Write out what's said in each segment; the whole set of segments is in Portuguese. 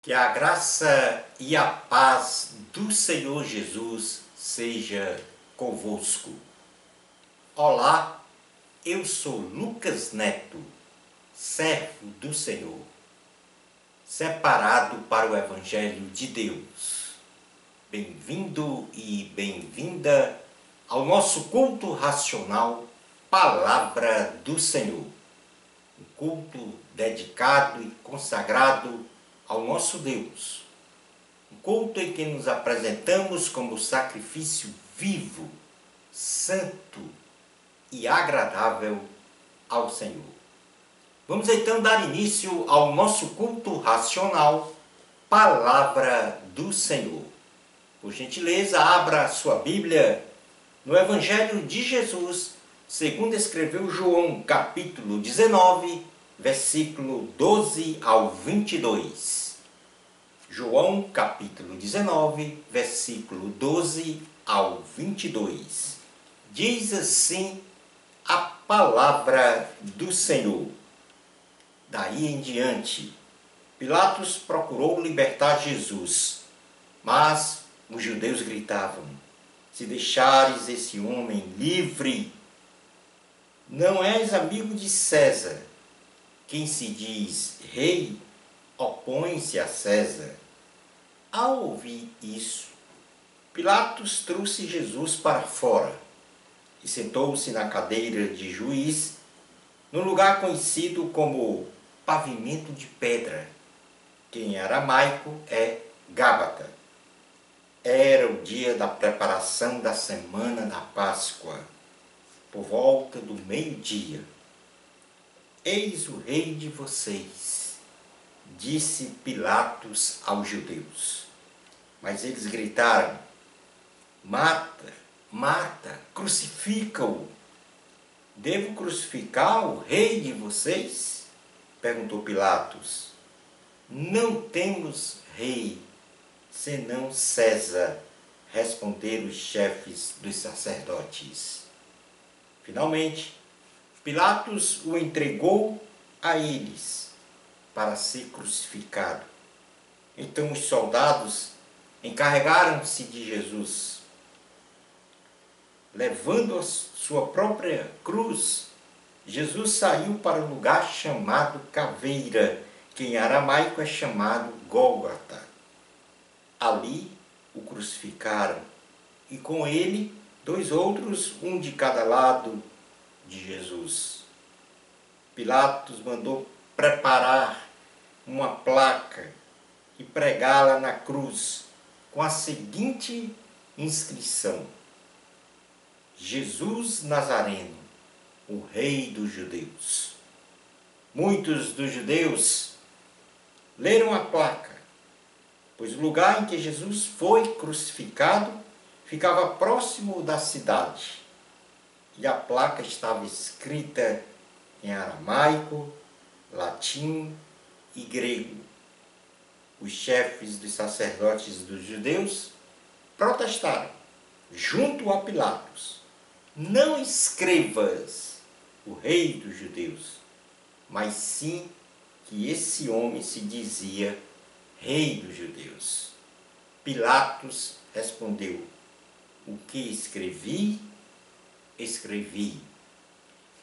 Que a graça e a paz do Senhor Jesus seja convosco. Olá, eu sou Lucas Neto, servo do Senhor, separado para o Evangelho de Deus. Bem-vindo e bem-vinda ao nosso culto racional Palavra do Senhor. Um culto dedicado e consagrado ao nosso Deus. Um culto em que nos apresentamos como sacrifício vivo, santo e agradável ao Senhor. Vamos então dar início ao nosso culto racional, Palavra do Senhor. Por gentileza, abra a sua Bíblia no Evangelho de Jesus, segundo escreveu João, capítulo 19, versículo 12 ao 22. João, capítulo 19, versículo 12 ao 22. Diz assim a palavra do Senhor. Daí em diante, Pilatos procurou libertar Jesus, mas os judeus gritavam: se deixares esse homem livre, não és amigo de César. Quem se diz rei opõe-se a César. Ao ouvir isso, Pilatos trouxe Jesus para fora e sentou-se na cadeira de juiz, num lugar conhecido como pavimento de pedra, que em aramaico é Gábata. Era o dia da preparação da semana da Páscoa, por volta do meio-dia. Eis o rei de vocês, disse Pilatos aos judeus. Mas eles gritaram: mata, mata, crucifica-o. Devo crucificar o rei de vocês? Perguntou Pilatos. Não temos rei, senão César, responderam os chefes dos sacerdotes. Finalmente, Pilatos o entregou a eles para ser crucificado. Então os soldados encarregaram-se de Jesus. Levando a sua própria cruz, Jesus saiu para um lugar chamado Caveira, que em aramaico é chamado Gólgota. Ali o crucificaram, e com ele 2 outros, um de cada lado de Jesus. Pilatos mandou preparar uma placa e pregá-la na cruz com a seguinte inscrição: Jesus Nazareno, o Rei dos Judeus. Muitos dos judeus leram a placa, pois o lugar em que Jesus foi crucificado ficava próximo da cidade, e a placa estava escrita em aramaico, latim e grego. Os chefes dos sacerdotes dos judeus protestaram junto a Pilatos: não escrevas o rei dos judeus, mas sim que esse homem se dizia rei dos judeus. Pilatos respondeu: o que escrevi, escrevi.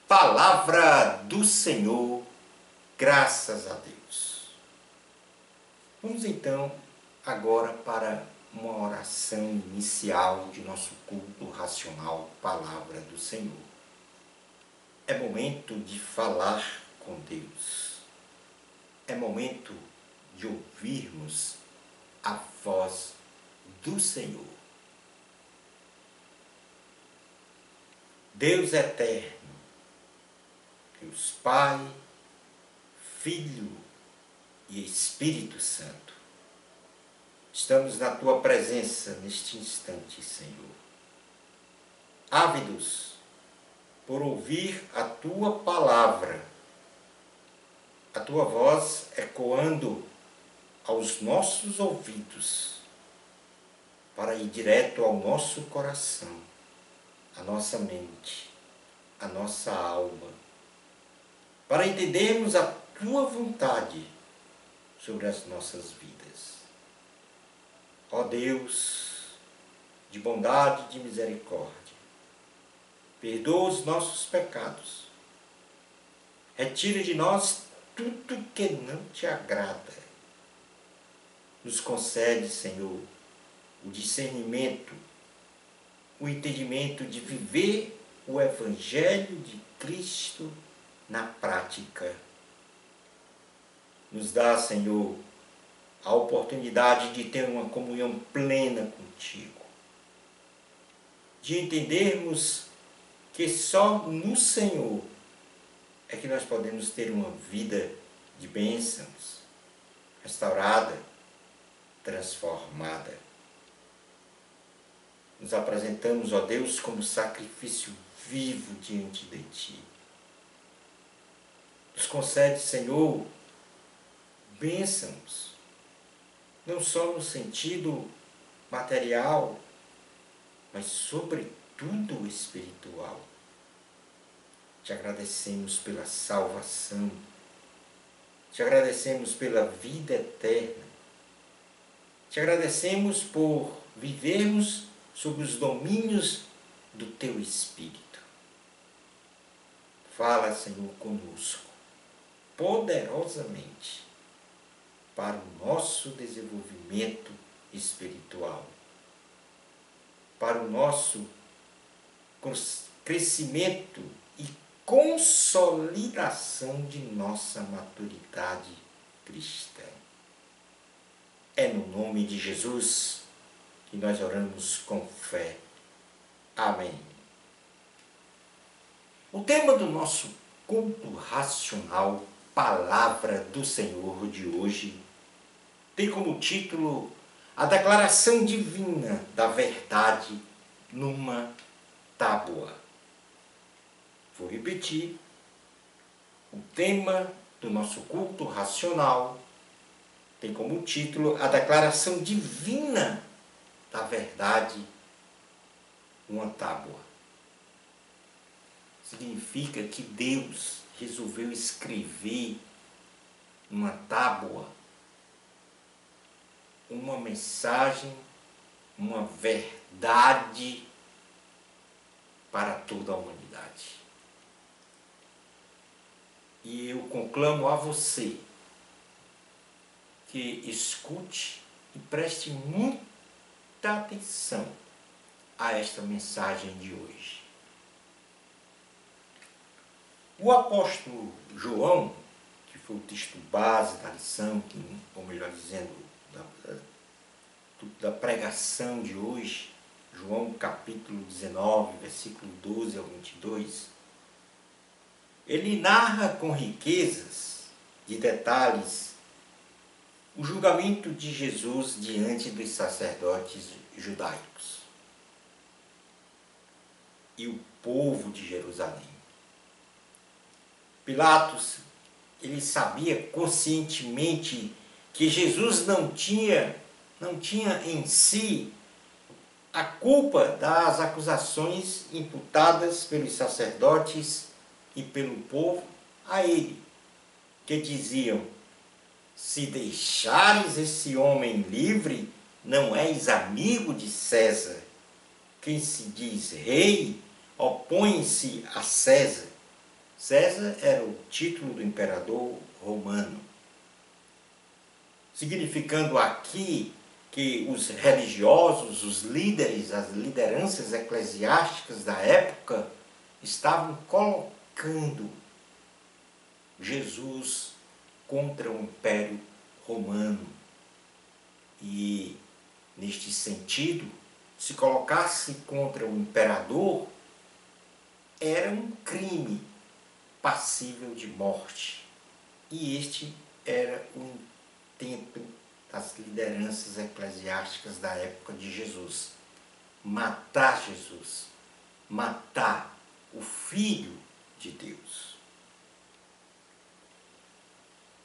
Palavra do Senhor, graças a Deus. Vamos então agora para uma oração inicial de nosso culto racional, Palavra do Senhor. É momento de falar com Deus. É momento de ouvirmos a voz do Senhor. Deus eterno, Deus Pai, Filho e Espírito Santo, estamos na Tua presença neste instante, Senhor. Ávidos por ouvir a Tua palavra, a Tua voz ecoando aos nossos ouvidos, para ir direto ao nosso coração, à nossa mente, à nossa alma, para entendermos a Tua vontade sobre as nossas vidas. Ó Deus, de bondade e de misericórdia, perdoa os nossos pecados, retira de nós tudo que não te agrada. Nos concede, Senhor, o discernimento, o entendimento de viver o Evangelho de Cristo na prática. Nos dá, Senhor, a oportunidade de ter uma comunhão plena contigo, de entendermos que só no Senhor é que nós podemos ter uma vida de bênçãos, restaurada, transformada. Nos apresentamos, ó Deus, como sacrifício vivo diante de Ti. Nos concede, Senhor, bênçãos, não só no sentido material, mas sobretudo espiritual. Te agradecemos pela salvação, te agradecemos pela vida eterna, te agradecemos por vivermos sob os domínios do Teu Espírito. Fala, Senhor, conosco, poderosamente, para o nosso desenvolvimento espiritual, para o nosso crescimento e consolidação de nossa maturidade cristã. É no nome de Jesus que nós oramos com fé. Amém. O tema do nosso culto racional, Palavra do Senhor de hoje, tem como título a declaração divina da verdade numa tábua. Vou repetir. O tema do nosso culto racional tem como título a declaração divina da verdade numa tábua. Significa que Deus resolveu escrever numa tábua uma mensagem, uma verdade para toda a humanidade. E eu conclamo a você que escute e preste muita atenção a esta mensagem de hoje. O apóstolo João, que foi o texto base da lição, ou melhor dizendo, da pregação de hoje, João capítulo 19, versículo 12 ao 22, ele narra com riquezas de detalhes o julgamento de Jesus diante dos sacerdotes judaicos e o povo de Jerusalém. Pilatos, ele sabia conscientemente que Jesus não tinha em si a culpa das acusações imputadas pelos sacerdotes e pelo povo a ele, que diziam: se deixares esse homem livre, não és amigo de César. Quem se diz rei, opõe-se a César. César era o título do imperador romano. Significando aqui que os religiosos, os líderes, as lideranças eclesiásticas da época estavam colocando Jesus contra o Império Romano. E, neste sentido, se colocasse contra o imperador, era um crime passível de morte. E este era o intento das lideranças eclesiásticas da época de Jesus. Matar Jesus, matar o Filho de Deus.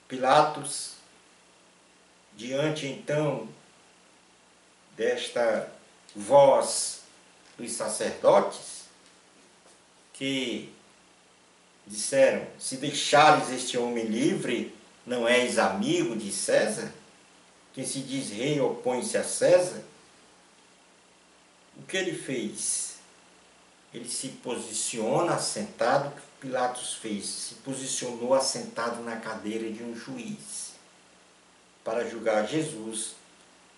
Pilatos, diante então desta voz dos sacerdotes, que disseram: se deixares este homem livre, não és amigo de César? Quem se diz rei opõe-se a César? O que ele fez? Ele se posiciona assentado, o que Pilatos fez? Se posicionou assentado na cadeira de um juiz para julgar Jesus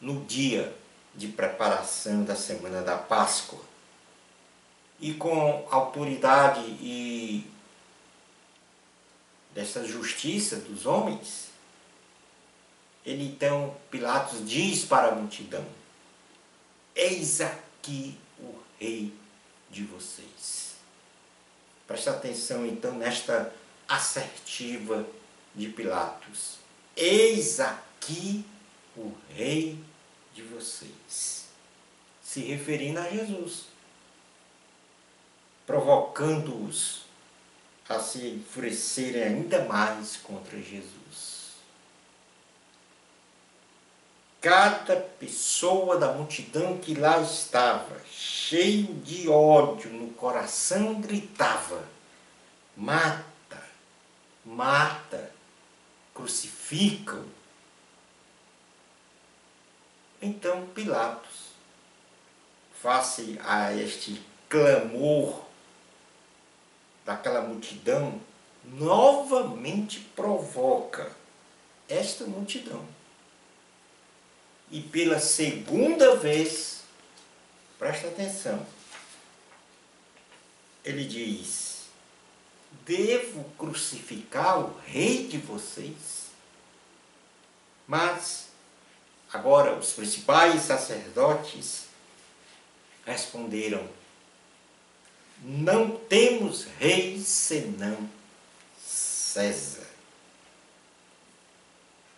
no dia de preparação da semana da Páscoa. E com autoridade e dessa justiça dos homens, ele então, Pilatos diz para a multidão: eis aqui o rei de vocês. Presta atenção então nesta assertiva de Pilatos: eis aqui o rei de vocês. Se referindo a Jesus, provocando-os a se enfurecerem ainda mais contra Jesus. Cada pessoa da multidão que lá estava, cheio de ódio no coração, gritava: mata, mata, crucifica-o. Então Pilatos, face a este clamor daquela multidão, novamente provoca esta multidão. E pela segunda vez, presta atenção, ele diz: devo crucificar o rei de vocês? Mas agora os principais sacerdotes responderam: não temos rei senão César.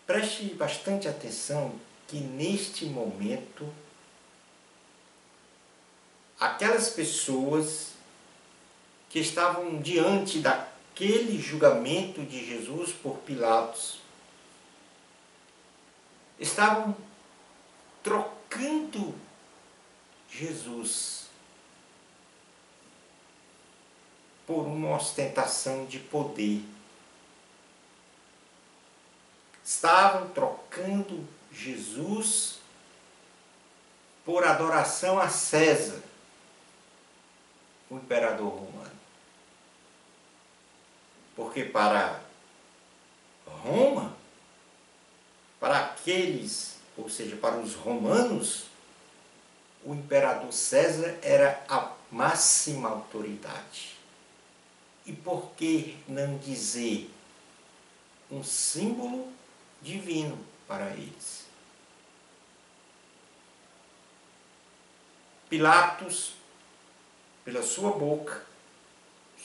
Preste bastante atenção que neste momento aquelas pessoas que estavam diante daquele julgamento de Jesus por Pilatos estavam trocando Jesus por uma ostentação de poder. Estavam trocando Jesus por adoração a César, o imperador romano. Porque para Roma, para aqueles, ou seja, para os romanos, o imperador César era a máxima autoridade. E por que não dizer um símbolo divino para eles? Pilatos, pela sua boca,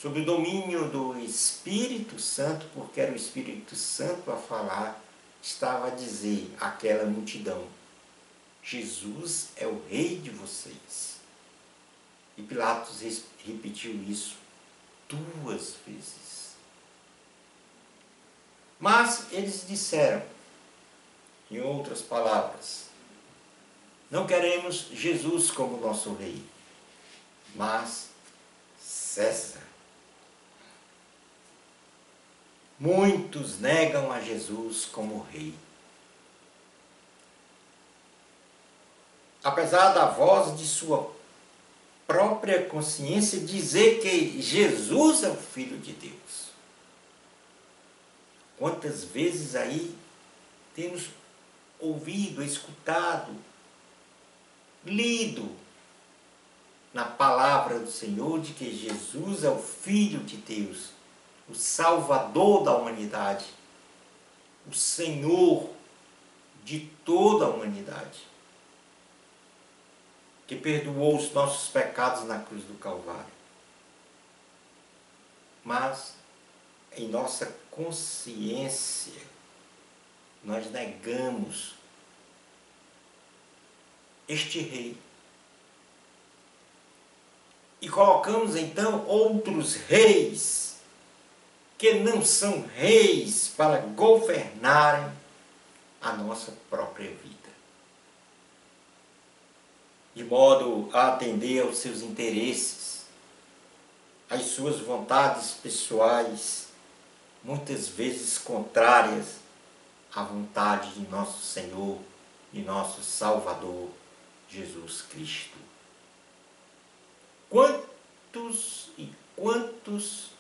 sob o domínio do Espírito Santo, porque era o Espírito Santo a falar, estava a dizer àquela multidão: Jesus é o rei de vocês. E Pilatos repetiu isso 2 vezes. Mas eles disseram, em outras palavras: não queremos Jesus como nosso rei, mas César. Muitos negam a Jesus como rei. Apesar da voz de sua própria consciência dizer que Jesus é o Filho de Deus. Quantas vezes aí temos ouvido, escutado, lido na palavra do Senhor de que Jesus é o Filho de Deus, o Salvador da humanidade, o Senhor de toda a humanidade, que perdoou os nossos pecados na cruz do Calvário. Mas, em nossa consciência, nós negamos este rei. E colocamos então outros reis que não são reis para governarem a nossa própria vida, de modo a atender aos seus interesses, às suas vontades pessoais, muitas vezes contrárias a vontade de nosso Senhor e nosso Salvador, Jesus Cristo. Quantos e quantos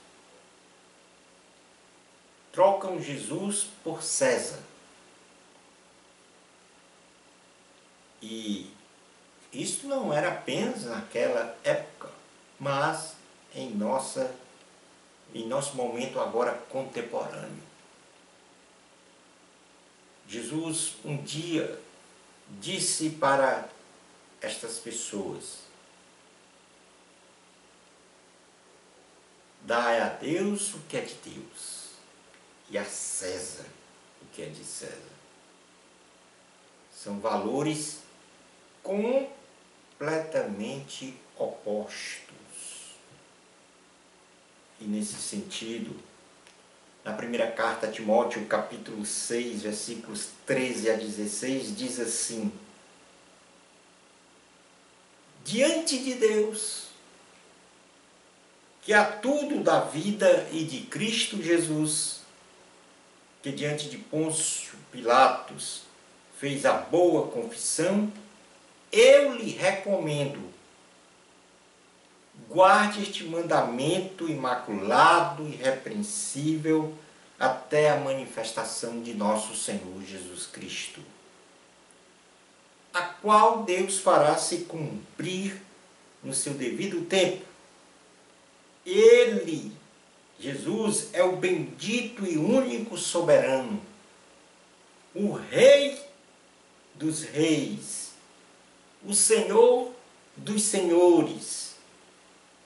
trocam Jesus por César? E isto não era apenas naquela época, mas em nosso momento agora contemporâneo. Jesus um dia disse para estas pessoas: dai a Deus o que é de Deus e a César o que é de César. São valores completamente opostos. E nesse sentido, na primeira carta a Timóteo, capítulo 6, versículos 13 a 16, diz assim: diante de Deus, que a tudo da vida e de Cristo Jesus, que diante de Pôncio Pilatos fez a boa confissão, eu lhe recomendo: guarde este mandamento imaculado e irrepreensível até a manifestação de nosso Senhor Jesus Cristo, a qual Deus fará se cumprir no seu devido tempo. Ele, Jesus, é o bendito e único soberano, o Rei dos reis, o Senhor dos senhores,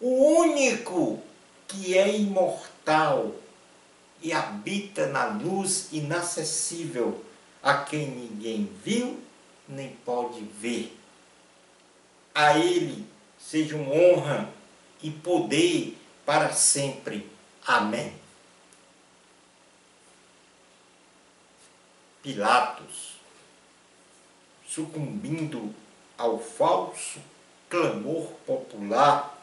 o único que é imortal e habita na luz inacessível, a quem ninguém viu nem pode ver. A Ele sejam honra e poder para sempre. Amém. Pilatos, sucumbindo ao falso clamor popular,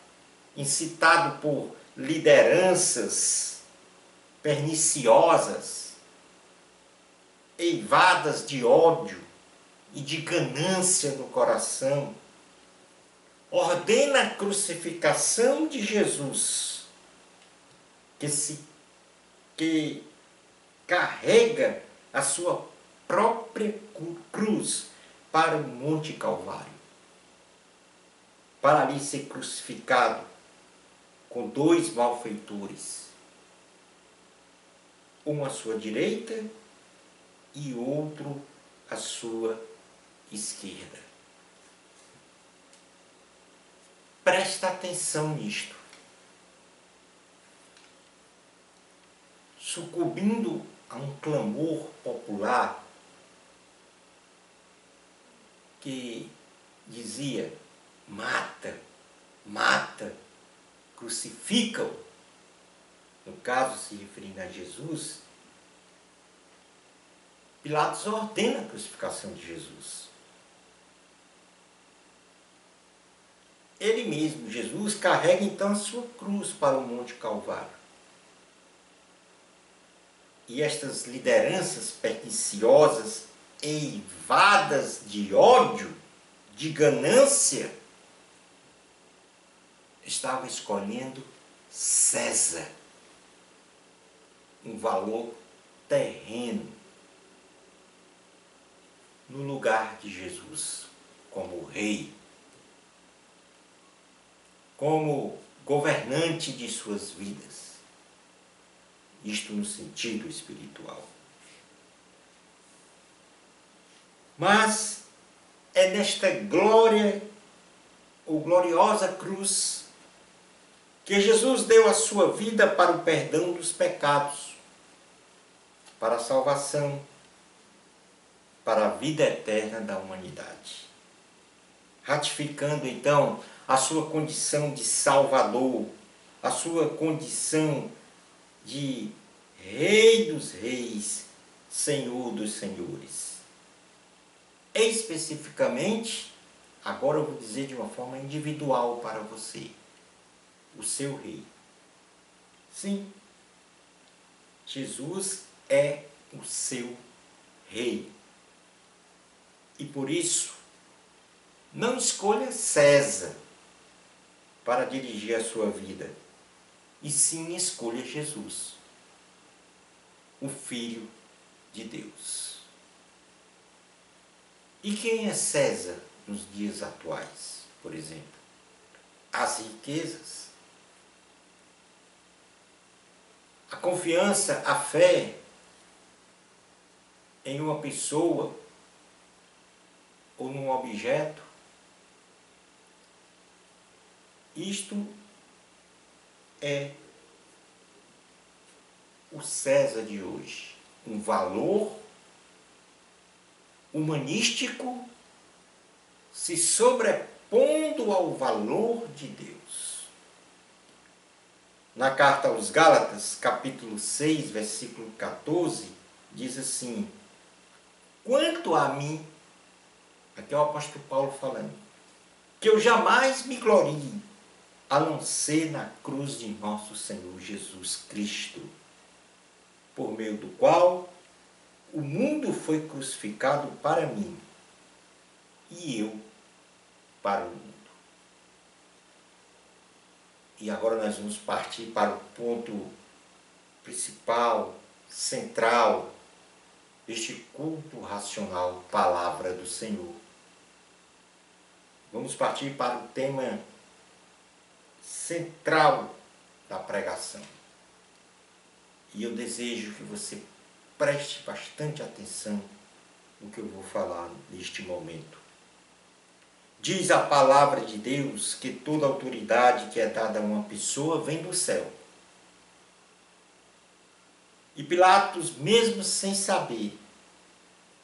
incitado por lideranças perniciosas, eivadas de ódio e de ganância no coração, ordena a crucificação de Jesus, que carrega a sua própria cruz para o Monte Calvário, para ali ser crucificado com dois malfeitores, um à sua direita e outro à sua esquerda. Presta atenção nisto. Sucumbindo a um clamor popular que dizia: mata, mata, crucifica-o, no caso se referindo a Jesus, Pilatos ordena a crucificação de Jesus. Ele mesmo, Jesus, carrega então a sua cruz para o Monte Calvário. E estas lideranças perniciosas, eivadas de ódio, de ganância, estavam escolhendo César, um valor terreno, no lugar de Jesus como rei, como governante de suas vidas. Isto no sentido espiritual. Mas é nesta glória, ou gloriosa cruz, que Jesus deu a sua vida para o perdão dos pecados, para a salvação, para a vida eterna da humanidade. Ratificando então a sua condição de Salvador, a sua condição de Rei dos Reis, Senhor dos Senhores. Especificamente, agora eu vou dizer de uma forma individual para você, o seu Rei. Sim, Jesus é o seu rei. E por isso, não escolha César para dirigir a sua vida, e sim escolha Jesus, o Filho de Deus. E quem é César nos dias atuais, por exemplo? As riquezas, a confiança, a fé em uma pessoa ou num objeto. Isto é o César de hoje, um valor humanístico se sobrepondo ao valor de Deus. Na carta aos Gálatas, capítulo 6, versículo 14, diz assim: quanto a mim, aqui é o apóstolo Paulo falando, que eu jamais me glorie, a não ser na cruz de nosso Senhor Jesus Cristo, por meio do qual o mundo foi crucificado para mim e eu para o mundo. E agora nós vamos partir para o ponto principal, central deste culto racional, palavra do Senhor. Vamos partir para o tema central da pregação. E eu desejo que você preste bastante atenção no que eu vou falar neste momento. Diz a palavra de Deus que toda autoridade que é dada a uma pessoa vem do céu. E Pilatos, mesmo sem saber,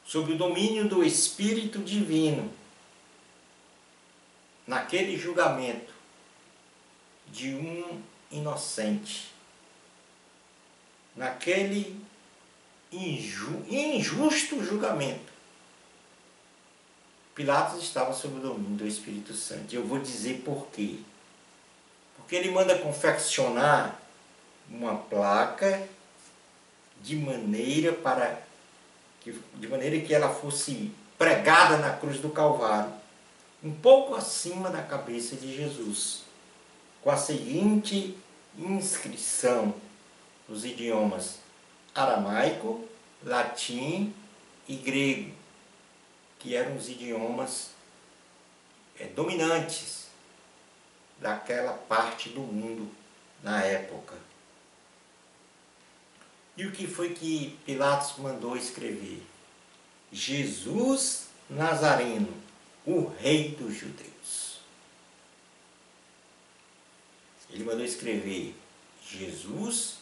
sob o domínio do Espírito Divino, naquele julgamento de um inocente, naquele injusto julgamento, Pilatos estava sob o domínio do Espírito Santo. E eu vou dizer por quê. Porque ele manda confeccionar uma placa de maneira que ela fosse pregada na cruz do Calvário, um pouco acima da cabeça de Jesus, com a seguinte inscrição nos idiomas aramaico, latim e grego, que eram os idiomas dominantes daquela parte do mundo na época. E o que foi que Pilatos mandou escrever? Jesus Nazareno, o Rei dos Judeus. Ele mandou escrever Jesus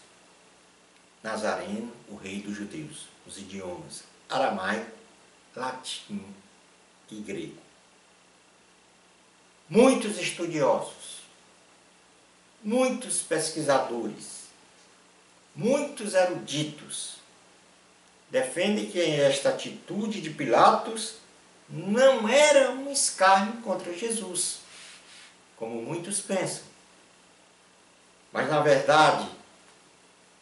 Nazareno, o Rei dos Judeus, os idiomas aramaico, latim e grego. Muitos estudiosos, muitos pesquisadores, muitos eruditos defendem que esta atitude de Pilatos não era um escárnio contra Jesus, como muitos pensam, mas na verdade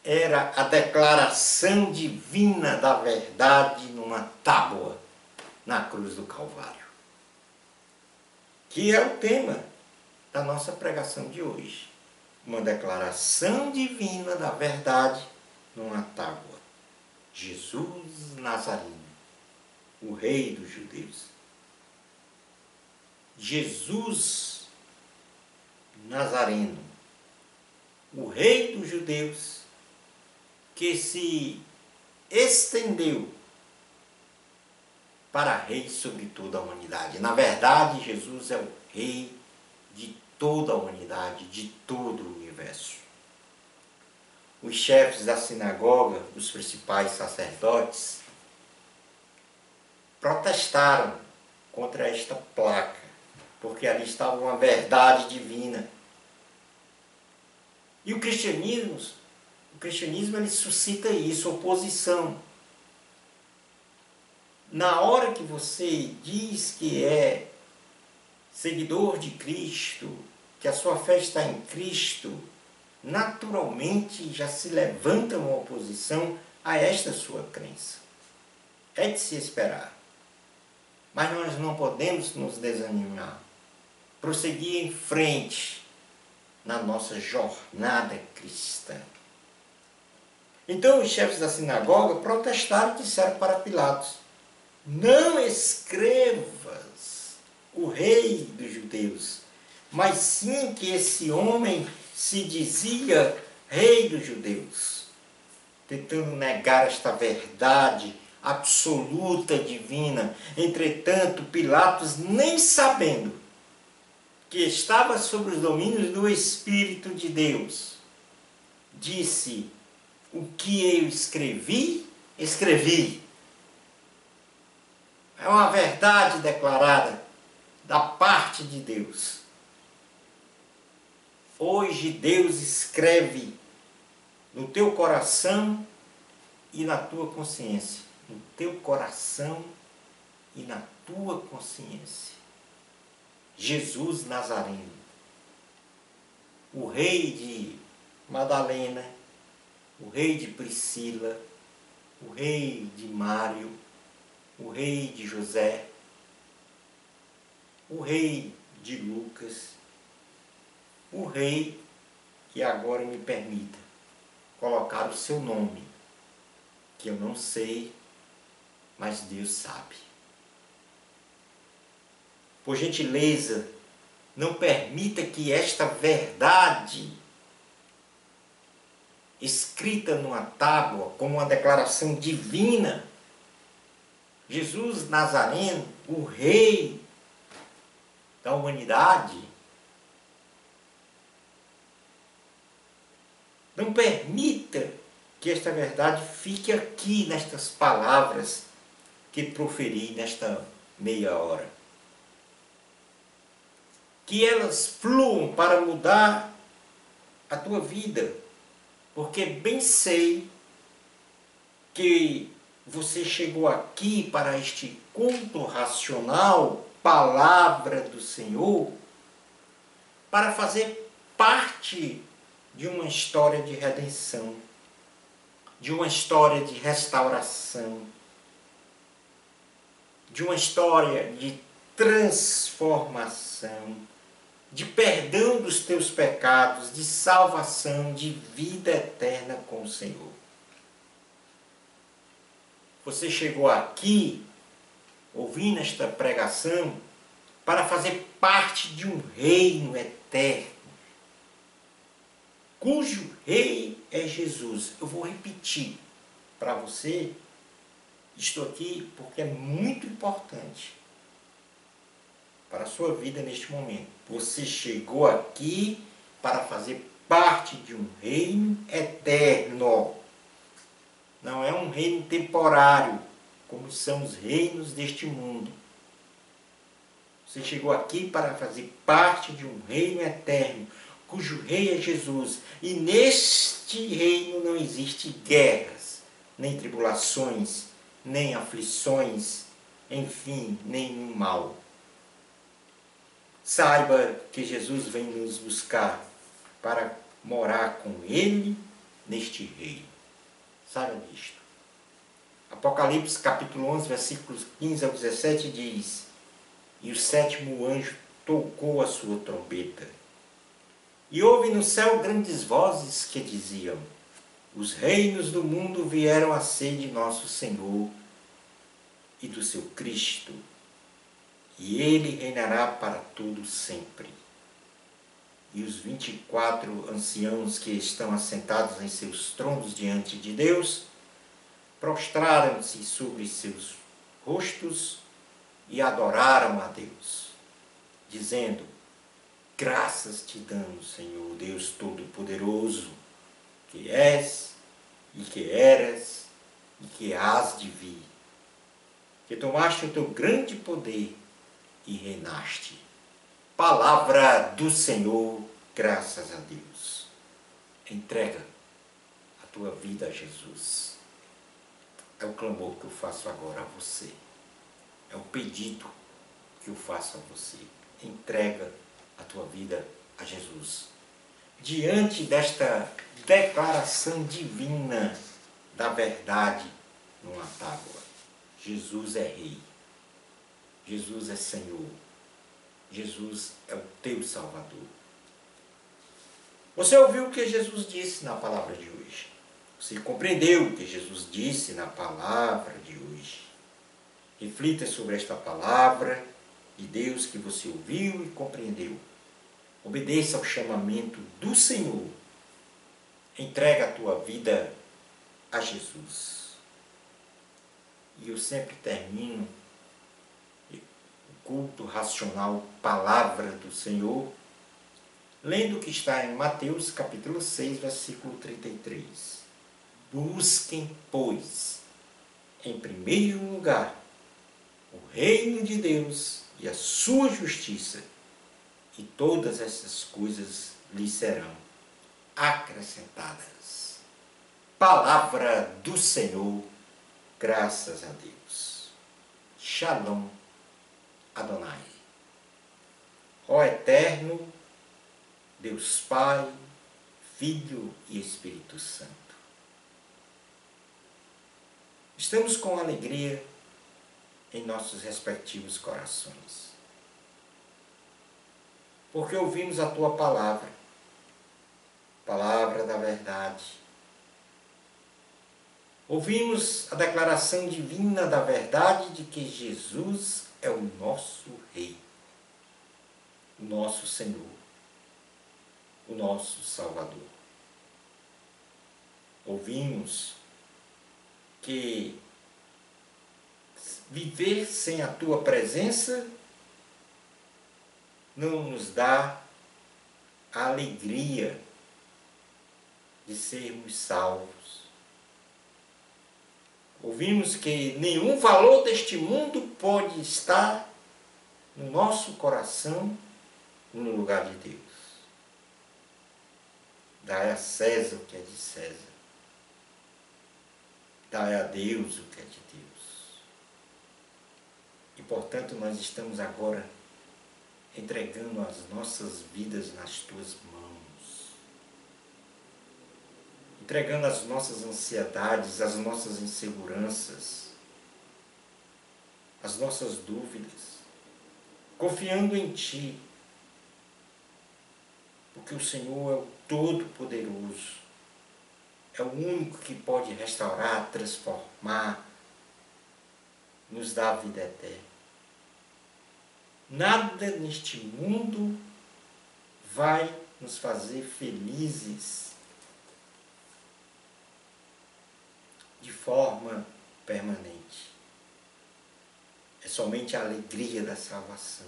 era a declaração divina da verdade numa tábua na cruz do Calvário, que é o tema da nossa pregação de hoje. Uma declaração divina da verdade numa tábua. Jesus Nazareno, o Rei dos Judeus. Jesus Nazareno, o Rei dos Judeus, que se estendeu para rei sobre toda a humanidade. Na verdade, Jesus é o Rei de toda a humanidade, de todo o universo. Os chefes da sinagoga, os principais sacerdotes, protestaram contra esta placa, porque ali estava uma verdade divina. E o cristianismo ele suscita isso, oposição. Na hora que você diz que é seguidor de Cristo, que a sua fé está em Cristo, naturalmente já se levanta uma oposição a esta sua crença. É de se esperar. Mas nós não podemos nos desanimar. Prosseguir em frente na nossa jornada cristã. Então os chefes da sinagoga protestaram e disseram para Pilatos: não escrevas o rei dos judeus, mas sim que esse homem se dizia rei dos judeus, tentando negar esta verdade absoluta, divina. Entretanto, Pilatos, nem sabendo que estava sob os domínios do Espírito de Deus, disse: o que eu escrevi, escrevi. É uma verdade declarada da parte de Deus. Hoje Deus escreve no teu coração e na tua consciência. No teu coração e na tua consciência. Jesus Nazareno, o rei de Madalena, o rei de Priscila, o rei de Mário, o rei de José, o rei de Lucas, o rei que agora me permita colocar o seu nome, que eu não sei, mas Deus sabe. Por gentileza, não permita que esta verdade, escrita numa tábua, como uma declaração divina, Jesus Nazareno, o rei da humanidade, não permita que esta verdade fique aqui nestas palavras que proferi nesta meia hora. Que elas fluam para mudar a tua vida, porque bem sei que você chegou aqui para este culto racional, palavra do Senhor, para fazer parte de uma história de redenção, de uma história de restauração, de uma história de transformação, de perdão dos teus pecados, de salvação, de vida eterna com o Senhor. Você chegou aqui, ouvindo esta pregação, para fazer parte de um reino eterno, cujo rei é Jesus. Eu vou repetir para você, estou aqui porque é muito importante para a sua vida neste momento. Você chegou aqui para fazer parte de um reino eterno. Não é um reino temporário, como são os reinos deste mundo. Você chegou aqui para fazer parte de um reino eterno, cujo rei é Jesus. E neste reino não existe guerras, nem tribulações, nem aflições, enfim, nenhum mal. Saiba que Jesus vem nos buscar para morar com Ele neste reino. Saiba disto. Apocalipse capítulo 11, versículos 15 ao 17 diz: e o sétimo anjo tocou a sua trombeta. E houve no céu grandes vozes que diziam: os reinos do mundo vieram a ser de nosso Senhor e do seu Cristo, e ele reinará para todo sempre. E os 24 anciãos que estão assentados em seus tronos diante de Deus, prostraram-se sobre seus rostos e adoraram a Deus, dizendo: graças te damos, Senhor Deus Todo-Poderoso, que és, e que eras, e que hás de vir, que tomaste o teu grande poder e reinaste. Palavra do Senhor, graças a Deus. Entrega a tua vida a Jesus. É o clamor que eu faço agora a você. É o pedido que eu faço a você. Entrega a tua vida a Jesus. Diante desta declaração divina da verdade numa tábua, Jesus é Rei. Jesus é Senhor. Jesus é o teu Salvador. Você ouviu o que Jesus disse na palavra de hoje. Você compreendeu o que Jesus disse na palavra de hoje. Reflita sobre esta palavra de Deus que você ouviu e compreendeu. Obedeça ao chamamento do Senhor. Entrega a tua vida a Jesus. E eu sempre termino o culto racional, palavra do Senhor, lendo o que está em Mateus capítulo 6, versículo 33. Busquem, pois, em primeiro lugar, o reino de Deus e a sua justiça, e todas essas coisas lhes serão acrescentadas. Palavra do Senhor, graças a Deus. Shalom Adonai. Ó Eterno, Deus Pai, Filho e Espírito Santo. Estamos com alegria em nossos respectivos corações, porque ouvimos a Tua palavra, palavra da verdade. Ouvimos a declaração divina da verdade de que Jesus é o nosso Rei, o nosso Senhor, o nosso Salvador. Ouvimos que viver sem a Tua presença não nos dá a alegria de sermos salvos. Ouvimos que nenhum valor deste mundo pode estar no nosso coração no lugar de Deus. Dai a César o que é de César. Dai a Deus o que é de Deus. E, portanto, nós estamos agora entregando as nossas vidas nas Tuas mãos. Entregando as nossas ansiedades, as nossas inseguranças, as nossas dúvidas. Confiando em Ti. Porque o Senhor é o Todo-Poderoso. É o único que pode restaurar, transformar, nos dar a vida eterna. Nada neste mundo vai nos fazer felizes de forma permanente. É somente a alegria da salvação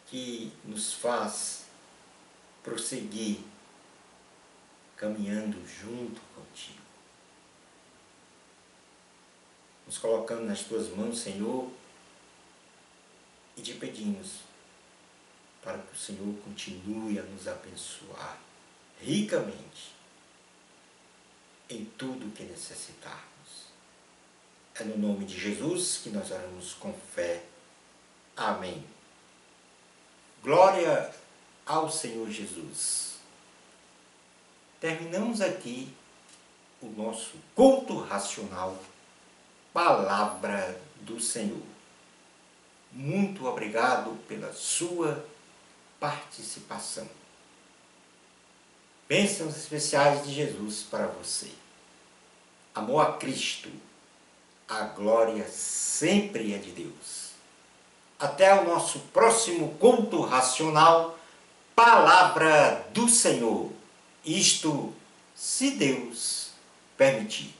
que nos faz prosseguir caminhando junto contigo. Nos colocando nas Tuas mãos, Senhor, e te pedimos para que o Senhor continue a nos abençoar ricamente em tudo o que necessitarmos. É no nome de Jesus que nós oramos com fé. Amém. Glória ao Senhor Jesus. Terminamos aqui o nosso culto racional, Palavra do Senhor. Muito obrigado pela sua participação. Bênçãos especiais de Jesus para você. Amor a Cristo. A glória sempre é de Deus. Até o nosso próximo culto racional, Palavra do Senhor. Isto, se Deus permitir.